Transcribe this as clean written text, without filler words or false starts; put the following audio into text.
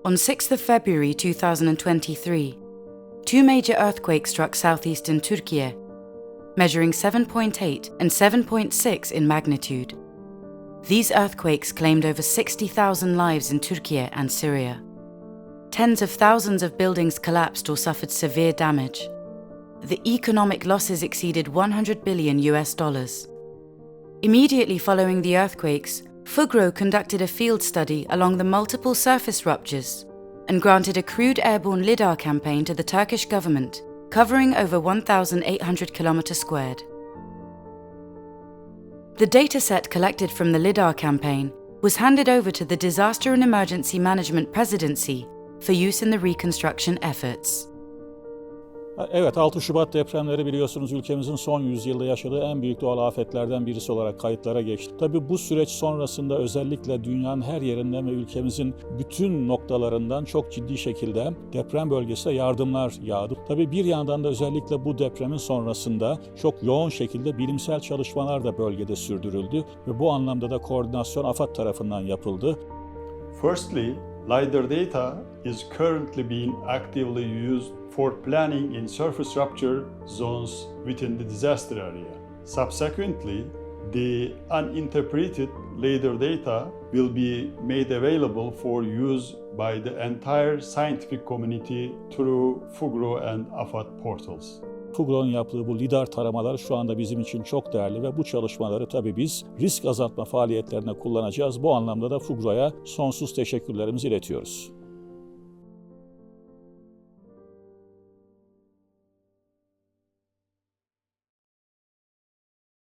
On 6th of February 2023, two major earthquakes struck southeastern Türkiye, measuring 7.8 and 7.6 in magnitude. These earthquakes claimed over 60,000 lives in Türkiye and Syria. Tens of thousands of buildings collapsed or suffered severe damage. The economic losses exceeded $100 billion. Immediately following the earthquakes, Fugro conducted a field study along the multiple surface ruptures and granted a crewed airborne Lidar campaign to the Turkish government, covering over 1,800 kilometers squared. The dataset collected from the Lidar campaign was handed over to the Disaster and Emergency Management Presidency for use in the reconstruction efforts. Evet, 6 Şubat depremleri biliyorsunuz ülkemizin son yüzyılda yaşadığı en büyük doğal afetlerden birisi olarak kayıtlara geçti. Tabii bu süreç sonrasında özellikle dünyanın her yerinden ve ülkemizin bütün noktalarından çok ciddi şekilde deprem bölgesine yardımlar yağdı. Tabii bir yandan da özellikle bu depremin sonrasında çok yoğun şekilde bilimsel çalışmalar da bölgede sürdürüldü ve bu anlamda da koordinasyon AFAD tarafından yapıldı. Firstly, Lidar data is currently being actively used for planning in surface rupture zones within the disaster area. Subsequently, the uninterpreted Lidar data will be made available for use by the entire scientific community through Fugro and AFAD portals. Fugro'nun yaptığı bu lidar taramaları şu anda bizim için çok değerli ve bu çalışmaları tabii biz risk azaltma faaliyetlerine kullanacağız. Bu anlamda da Fugro'ya sonsuz teşekkürlerimizi iletiyoruz.